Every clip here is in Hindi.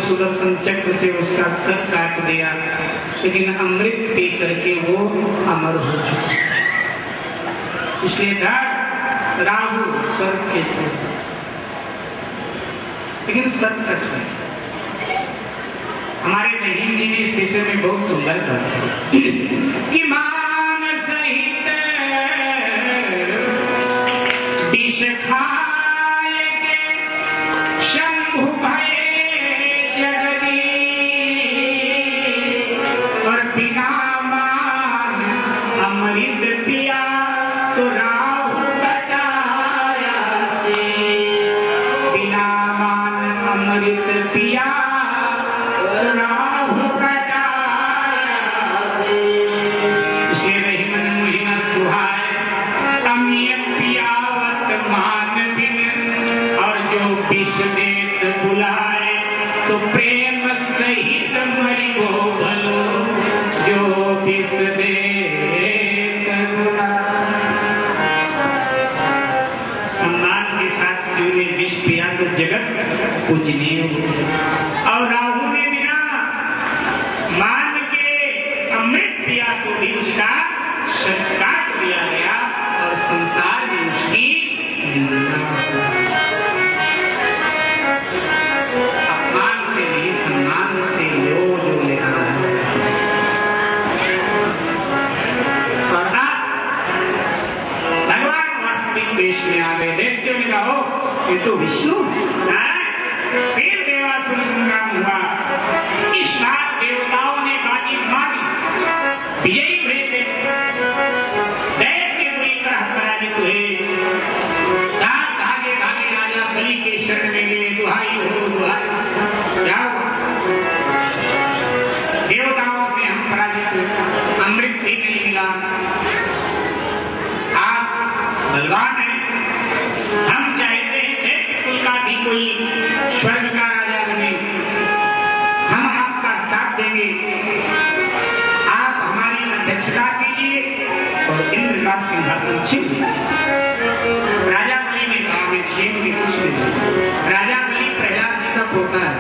सुदर्शन चक्र से उसका सर काट दिया, लेकिन अमृत पी करके वो अमर हो चुका। इसलिए धड़ राहु सर के थे, लेकिन सर तक है। हमारे रहीम जी ने इस विषय में बहुत सुंदर कहा कि मान सहित विष खाए के शंभु भय जगदीश, और बिना मान अमृत पिया तो राहु कटाया से, बिना मान अमृत पिया राहु कटाया से। इसलिए रहीमन मुहिम सुहाए अमीय पियावत मान बिन, और जो विष देत बुलाए तो प्रेम सहित मरि वो भलो, जो विष देत बुलाए। सम्मान के साथ शिव ने विष पिया तो जगत पूजनीय हो, और राहु ने बिना मान के अमृत पिया तो भी उसका सर काट दिया गया, और संसार में उसकी अपमान से नहीं सम्मान से लो जो लेना है। और अब भगवान वास्तविक वेश में आ गए। दैत्यों ने कहा ये तो विष्णु फिर देवासुर संग्राम हुआ। इस बार देवताओं ने बाजी मारी, विजयी हुए थे। दैत्य बुरी तरह पराजित हुए। सात भागे भागे राजा बलि के शरण में गए, दुहाई हो दुहाई। क्या हुआ? देवताओं से हम पराजित हुए, अमृत भी नहीं मिला। आप बलवान हैं, हम चाहते हैं दैत्य कुल का भी कोई स्वर्ग का राजा बने, हम आपका साथ देंगे, आप हमारी अध्यक्षता कीजिए और इंद्र का सिंहासन छीन लीजिए। राजा बलि ने कहा मैं छीन के कुछ नहीं। राजा बलि प्रहलाद जी का पोता है,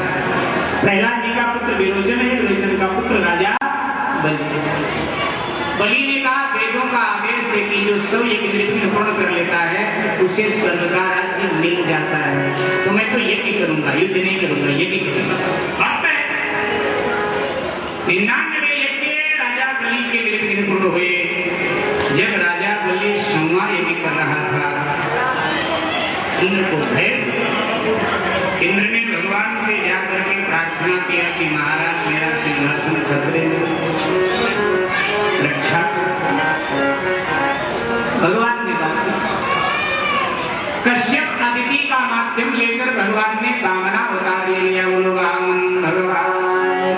प्रहलाद जी का पुत्र विरोचन है, विरोचन का पुत्र राजा बलि। बलि ने कहा वेदों का आदेश है कि जो सब यज्ञ पूर्ण कर लेता है उसे स्वर्ग का राज्य मिल जाता है, तो मैं तो यज्ञ करूंगा, युद्ध नहीं करूंगा, यज्ञ करूंगा। 99 यज्ञ राजा बलि के विरुद्ध पूर्ण हुए। जब राजा बलि संवार यज्ञ कर रहा था, इंद्र को भय, इंद्र ने भगवान से जाकर के प्रार्थना किया कि महाराज मेरा सिंहासन खतरे में, रक्षा। भगवान ने कहा, कश्यप अदिति का माध्यम लेकर भगवान ने कामना बता दी। भगवान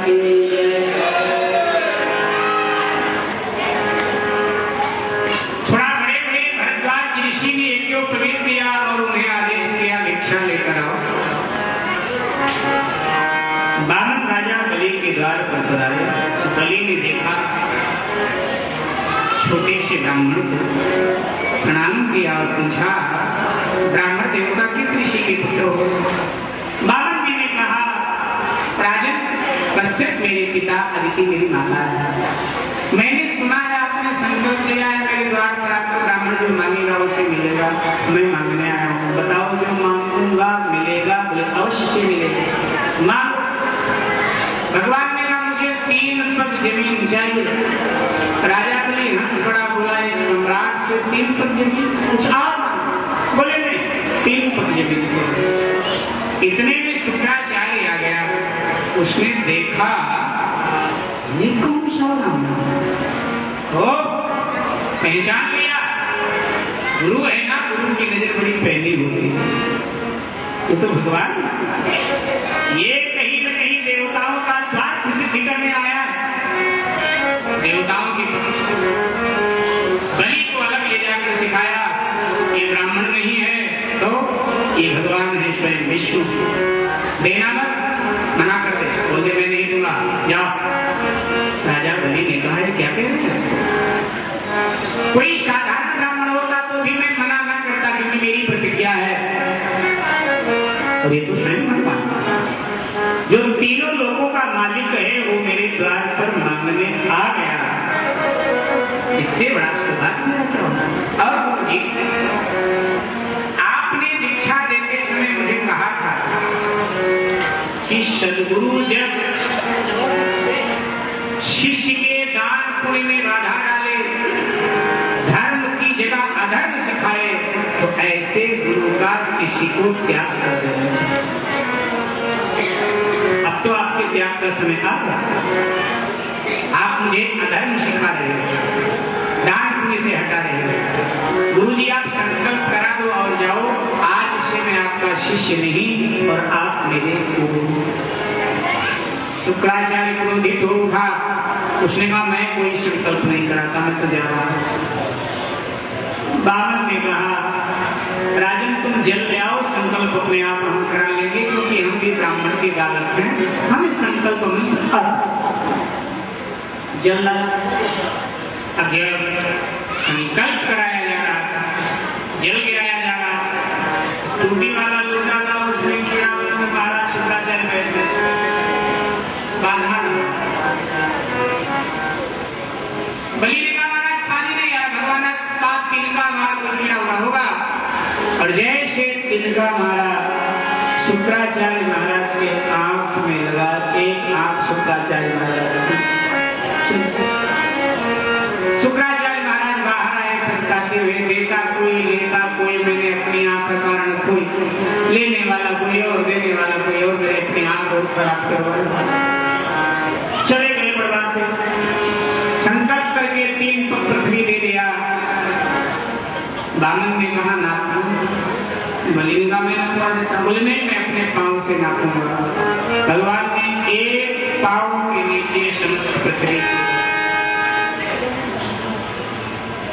की थोड़ा बड़े बड़े भरद्वाज ऋषि ने एक प्रवेश किया और उन्हें आदेश किया भिक्षा लेकर आओ। बामन राजा बलि के द्वार पर पधारे। बलि ने देखा छोटे से ब्राह्मण को, प्रणाम किया और पूछा ब्राह्मण देवता किस ऋषि के पुत्र हो? बामन जी ने कहा राजन कश्यप मेरे पिता, अदिति मेरी माता है। मैंने सुना है आपने संकल्प लिया है मेरे द्वार पर आपको ब्राह्मण जो मांगेगा उसे मिलेगा। मैं मांगने आया हूँ, बताओ जो मांगूंगा मिलेगा? बोले अवश्य मिलेगा, मांगो। भगवान ने कहा मुझे 3 पग जमीन चाहिए। राजा बलि हंस पड़ा, बोला एक सम्राट से 3 पग जमीन कुछ आप? बोले नहीं, 3 पग जमीन। इतने में शुक्राचार्य आ गया। उसने देखा ये कौन सा नाम हो, पहचान लिया, गुरु है ना, गुरु की नजर बड़ी पहली होती है। ये तो भगवान, ये कहीं न कहीं देवताओं का स्वार्थ सिद्ध करने आया है। देवताओं की बलि को अलग ले जाकर सिखाया ये ब्राह्मण नहीं है तो ये भगवान है स्वयं विष्णु। देना मत, मना कर दे, बोले मैं नहीं दूंगा, जाओ। राजा बलि ने कहा क्या कह रहे हैं? कोई साधारण ब्राह्मण होता तो भी मैं मना न करता, क्योंकि मेरी प्रतिज्ञा है। और ये तो स्वयं भगवान जो तीनों किसी को त्याग कर देना चाहिए। अब तो आपके त्याग का समय आ गया। आप मुझे अधर्म सिखा रहे हो, दान पुण्य से हटा रहे हो। गुरु जी आप संकल्प करा दो और जाओ, आज से मैं आपका शिष्य नहीं और आप मेरे गुरु। शुक्राचार्य क्रोधित हो उठा, उसने कहा मैं कोई संकल्प नहीं कराता, मैं तो जा रहा हूं। बामन ने कहा राजन तुम जल ले आओ, संकल्प अपने आप हम करा लेंगे, क्योंकि हम भी ब्राह्मण के बालक हैं, हमें संकल्प में जल अब जल संकल्प कराया जा रहा, जल गिराया जा रहा, टूटी वाला लोटा था उसने किया, महाराज शुक्राचार्य बैठे बाधा। बलि ने कहा महाराज पानी नहीं आया, भगवान ने पाप तिनका मार कर दिया होगा, और जैसे तिनका मारा शुक्राचार्य महाराज के आंख में लगा, एक आंख शुक्राचार्य महाराज की। शुक्राचार्य महाराज बाहर आए पछताते हुए, देता कोई लेता कोई, मैंने अपनी आंख का कारण कोई, लेने वाला कोई और देने वाला कोई और, मेरे अपनी आंख को खराब करवा चले गए बर्बाद। संकल्प करके 3 पृथ्वी दे दिया। बामन ने कहा नापू, बलि ने कहा मैं नापवा देता, बोले नहीं मैं अपने पांव से नापूंगा। भगवान ने एक पांव के नीचे समस्त पृथ्वी,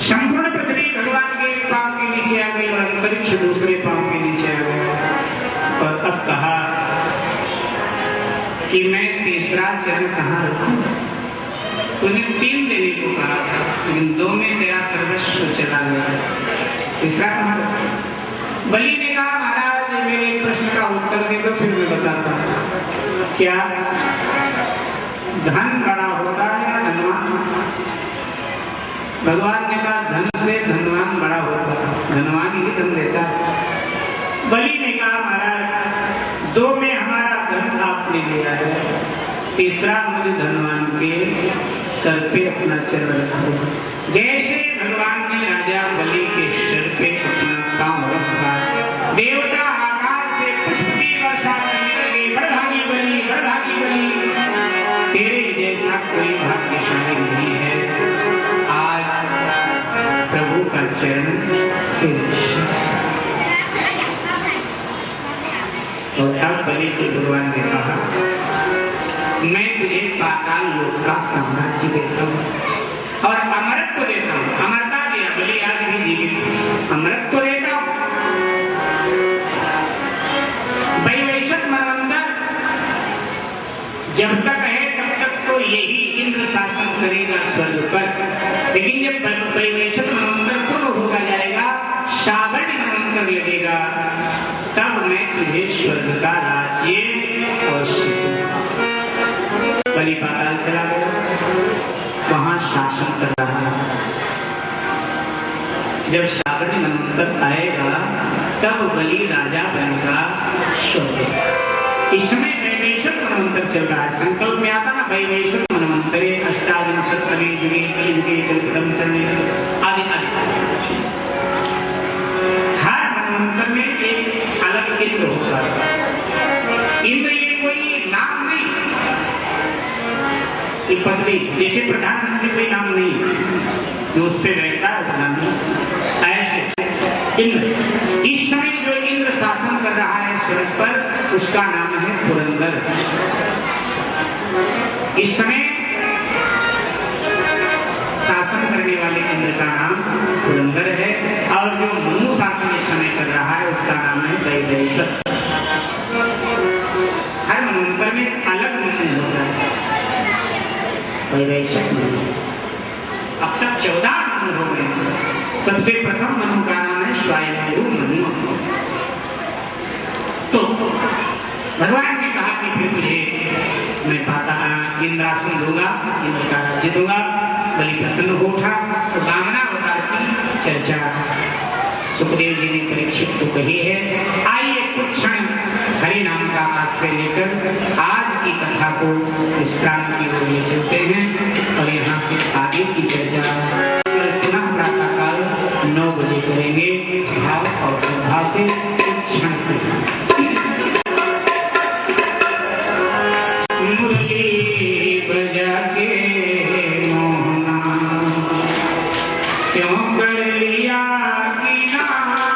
संपूर्ण पृथ्वी भगवान के एक पांव के नीचे आ गई और अंतरिक्ष दूसरे पांव के नीचे आ गया। और अब कहा कि मैं तीसरा चरण कहाँ रखूं? तूने 3 देने को कहा, लेकिन 2 में तेरा सर्वस्व चला गया, तीसरा कहाँ रखूं? बलि ने कहा महाराज मेरे प्रश्न का उत्तर दे दो, फिर मैं बताता हूँ। क्या धन बड़ा होता है या धनवान? भगवान ने कहा धन से धनवान बड़ा होता है, धनवान ही धन देता है। बलि ने कहा महाराज 2 में हमारा धन आपने लिया है, तीसरा मुझे धनवान के सर पे अपना चरण रखो। जैसे भगवान ने राजा बलि के सर पे अपना पांव रखा, देवता आकाश से पुष्प की वर्षा करने लगे, बड़भागी बलि, बड़भागी बलि, तेरे जैसा कोई भाग्यशाली नहीं है, आज प्रभु का चरण और तब बलि को भगवान ने कहा मैं तुझे पाताल लोक का साम्राज्य देता हूँ और अमरत्व देता हूँ। अमरता दिया, बलि आज भी जीवित, अमरत्व देता हूँ। वैवस्वत मनवंतर जब तक है तब तक तो यही इंद्र शासन करेगा स्वर्ग पर, लेकिन जब वैवस्वत मनवंतर पूर्ण होगा जाएगा, सावर्ण मनवंतर लगेगा, तब मैं तुझे स्वर्ग का राज्य और बलि पाताल चला गया, वहां शासन कर रहा है। जब सावर्ण मनवंतर आएगा तब बलि राजा बनेगा स्वर्ग। इस समय वैवस्वत मनवंतर चल रहा है, संकल्प में आता ना वैवस्वत मनवंतरे अष्टाविंशतमे युगे कलियुगे कल्पितम चरणे आदि आदि। हर मनवंतर में एक अलग इंद्र होता है। इंद्र ये कोई नाम नहीं, ये पदवी, जैसे प्रधानमंत्री कोई नाम नहीं जो उस पे बैठता है प्रधानमंत्री, ऐसे इंद्र। इस समय जो इंद्र शासन कर रहा है स्वर्ग पर, उसका नाम है पुरंदर। इस समय शासन करने वाले इंद्र का नाम पुरंदर है, और जो मनु शासन इस समय कर रहा है उसका नाम है वैवस्वत। हर मनवंतर में अलग मनु होता है, वैवस्वत मनु। अब तक 14 मनु हो गए। सबसे प्रथम मनु का नाम है स्वयंभू मनु। तो भगवान ने कहा कि फिर तुझे मैं इंद्रासन दूंगा, इंद्र का राज्य दूंगा। बलि प्रसन्न हो उठा तो कामना अवतार की चर्चा सुखदेव जी ने परीक्षित को कही है। आइए कुछ क्षण हरि नाम का आश्रय लेकर आज की कथा को विश्राम की ओर ले चलते हैं और यहाँ से आगे की चर्चा कल पुनः प्रातः काल 9 बजे करेंगे। भाव और श्रद्धा से कुछ क्षण गलिया किनारा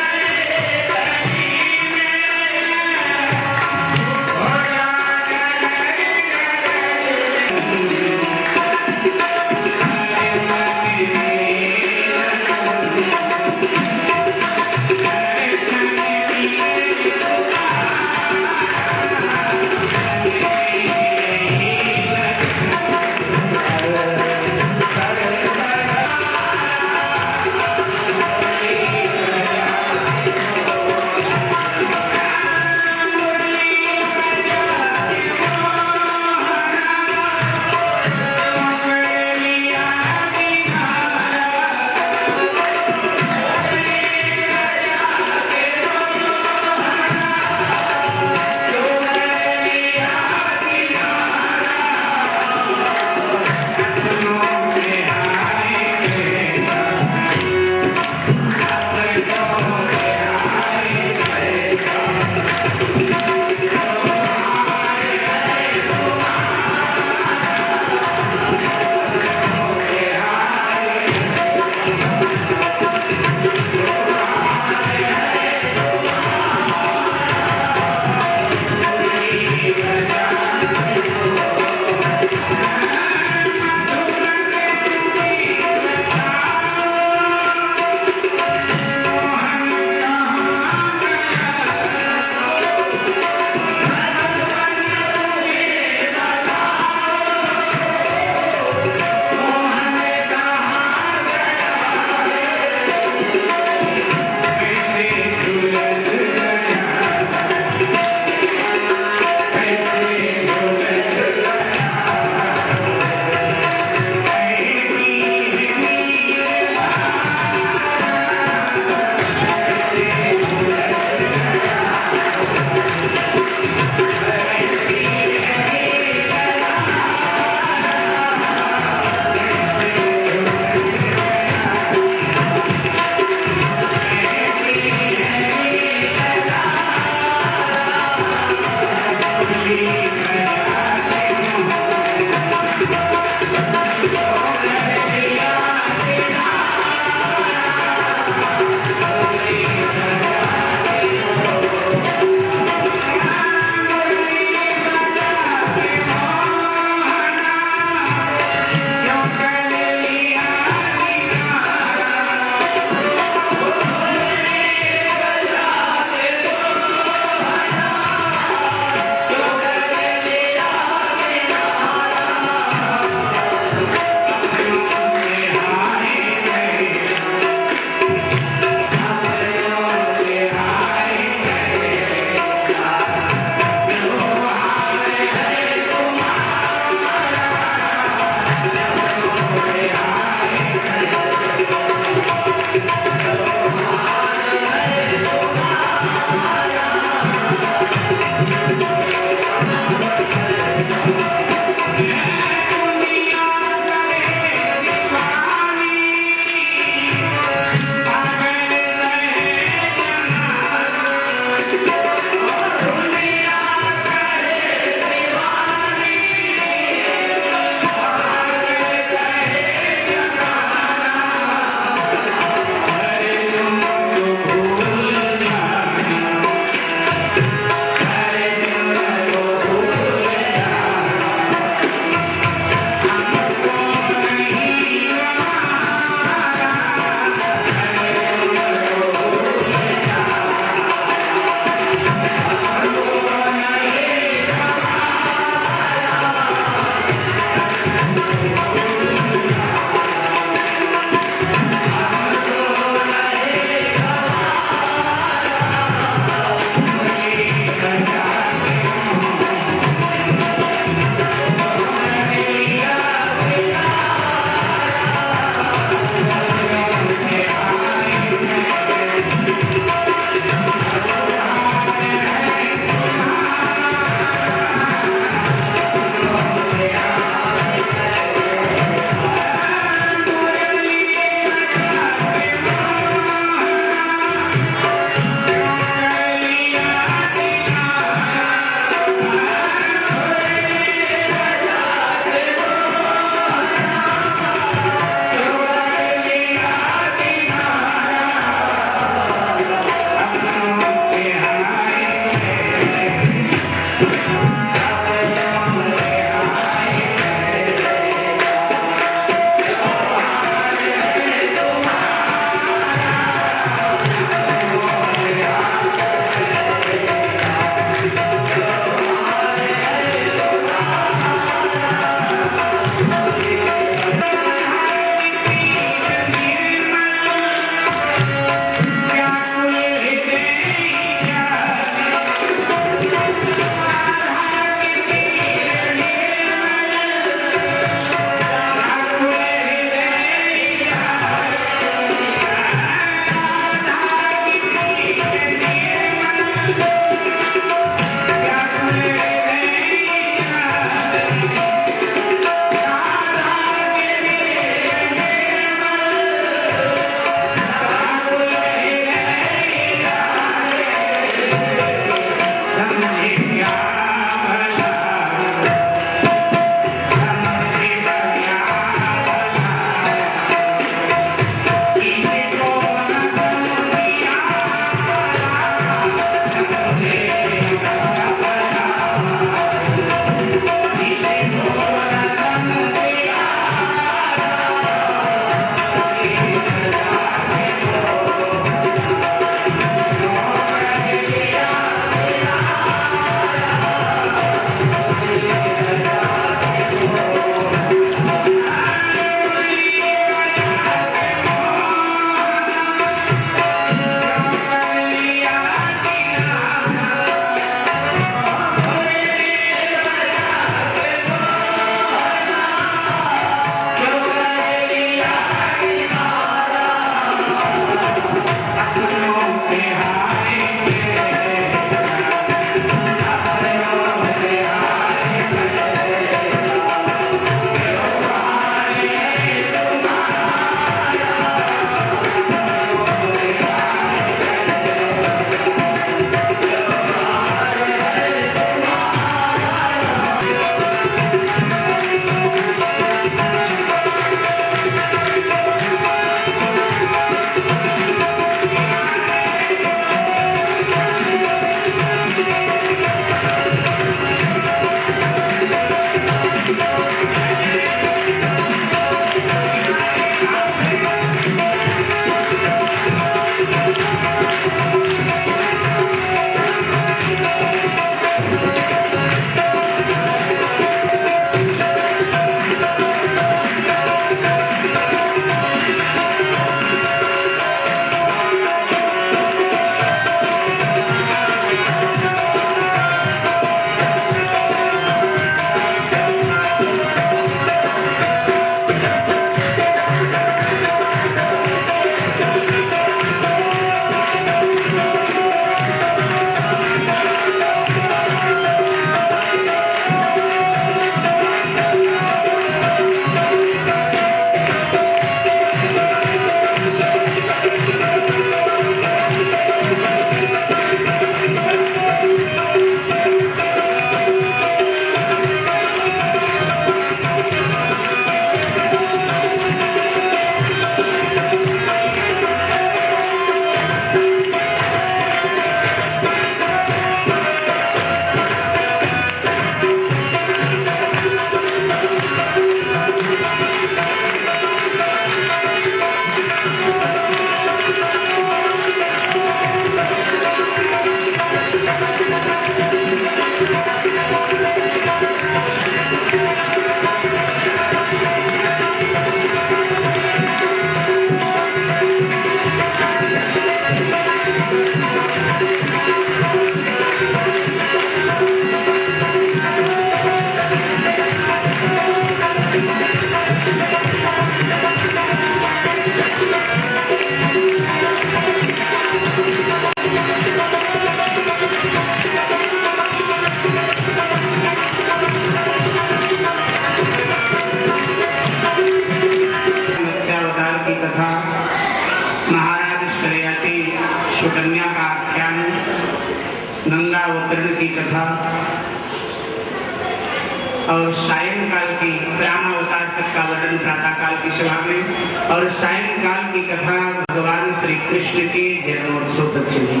सभा में और सायंकाल की कथा भगवान श्री कृष्ण के जन्मोत्सव तक चली।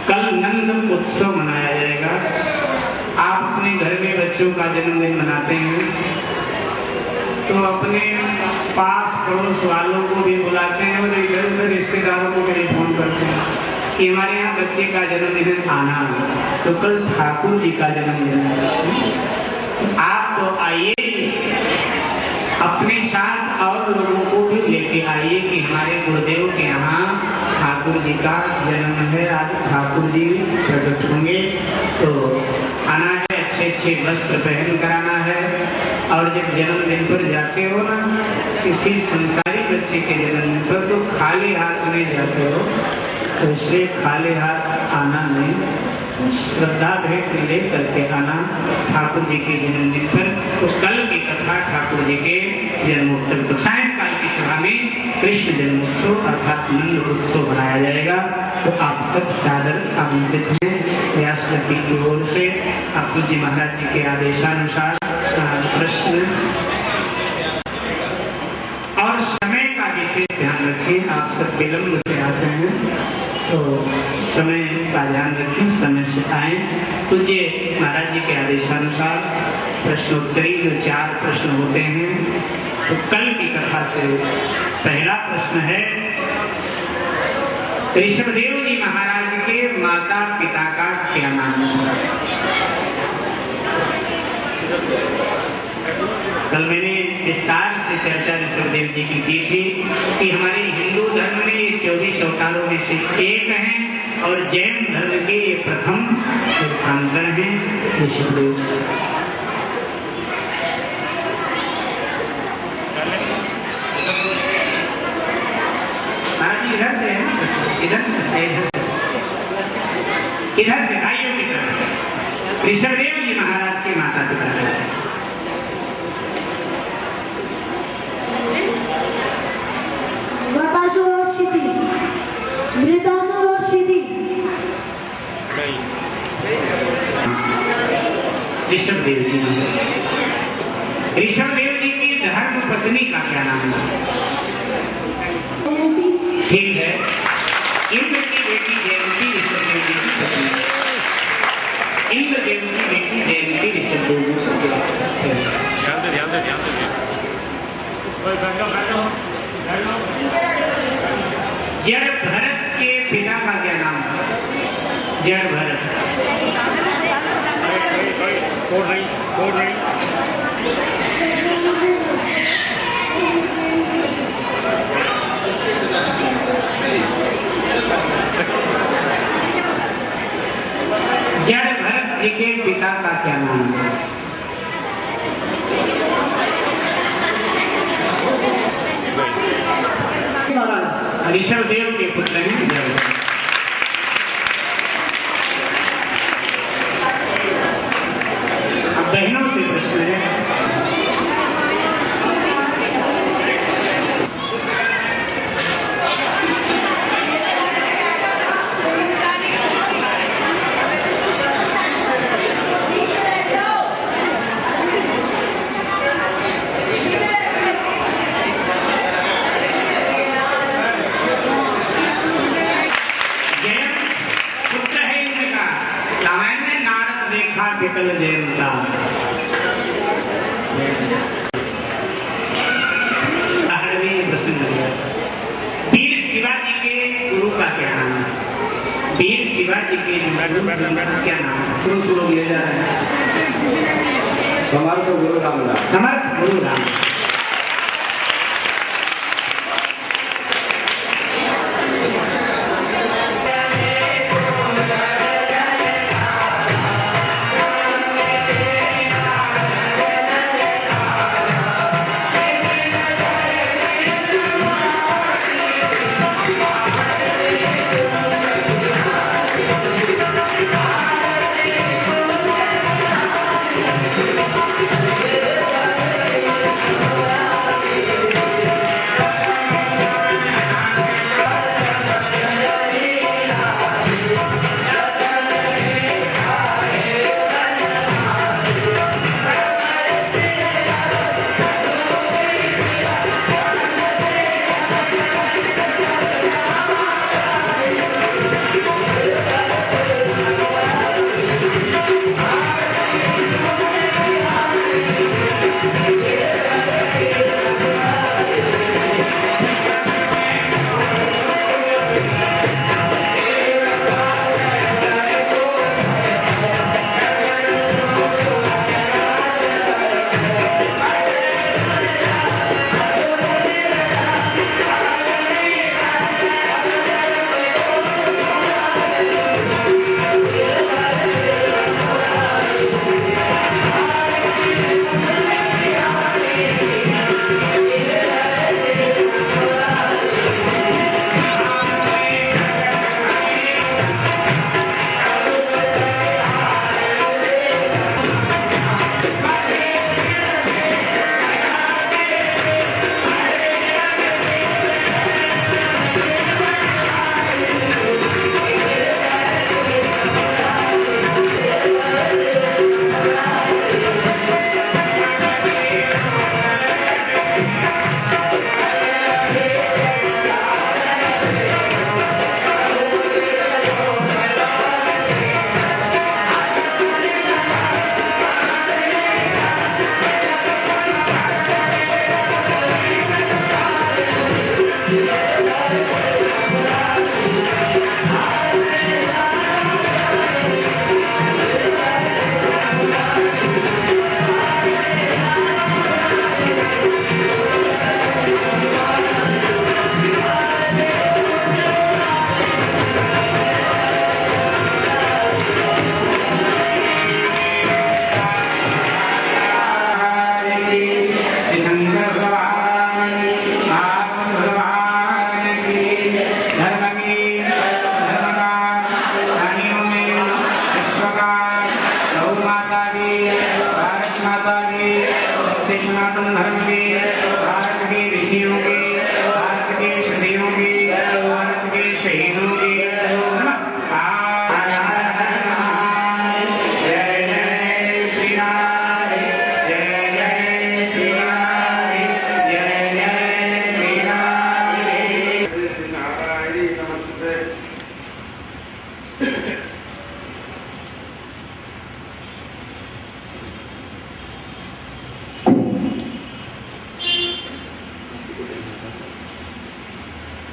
कल नंद उत्सव मनाया जाएगा। आप अपने घर में बच्चों का जन्मदिन मनाते हैं तो अपने पास पड़ोस वालों को भी बुलाते हैं और इधर उधर रिश्तेदारों को भी फोन करते हैं कि हमारे यहाँ बच्चे का जन्मदिन आना। तो कल ठाकुर जी का जन्मदिन है, आप तो आइए, अपने साथ और लोगों को भी लेके आइए कि हमारे गुरुदेव के यहाँ ठाकुर जी का जन्म है, आज ठाकुर जी प्रकट होंगे। तो आना है, अच्छे अच्छे वस्त्र पहन कर आना है। और जब जन्मदिन पर जाते हो ना, किसी संसारी बच्चे के जन्मदिन पर, तो खाली हाथ नहीं जाते हो, तो इसलिए खाली हाथ आना नहीं, श्रद्धा भेंट ले करके आना ठाकुर जी के जन्मदिन पर। तो कल की कथा ठाकुर जी के जन्मोत्सव, तो सायंकाल की सभा में कृष्ण जन्मोत्सव अर्थात नंद उत्सव मनाया जाएगा। तो आप सब सादर आमंत्रित हैं। व्यासपति की ओर से आप जी महाराज जी के आदेशानुसार प्रश्न और समय का विशेष ध्यान रखें। आप सब विलंब से आते हैं तो समय का ध्यान रखें, समय से आए। पूज्य महाराज जी के आदेशानुसार प्रश्नोत्तरी जो 4 प्रश्न होते हैं, तो कल की कथा से पहला प्रश्न है, ऋषभदेव जी महाराज के माता पिता का क्या नाम है? कल मैंने विस्तार से चर्चा ऋषभदेव जी की थी कि हमारे हिंदू धर्म में 24 अवतारों में से एक हैं और जैन धर्म के प्रथम तीर्थंकर हैं ऋषभदेव जी। इधर से है, इधर से भाइयों की तरफ से ऋषभदेव जी महाराज के माता पिता हैं। ऋषभदेव जी, ऋषभदेव जी की धर्म पत्नी का क्या नाम है? ठीक है, इंद्र की बेटी जयंती ऋषभदेव जी की पत्नी। इंद्रदेव की बेटी जयंती ऋषभदेव जी की पत्नी। जड़ भरत के पिता का क्या नाम है? जड़ भरत। जड़ भरत जी के पिता का क्या नाम है? ऋषभदेव के पुत्र हैं जड़ भरत। अब बहनों से प्रश्न है, विकल जयंता। वीर शिवाजी के गुरु का क्या नाम है? वीर शिवाजी के गुरु का क्या नाम है? पुरुष लोग ले जा रहे हैं। समर्थ गुरु रामदास। समर्थ गुरु रामदास।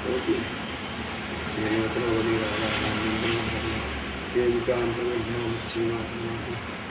ये मतलब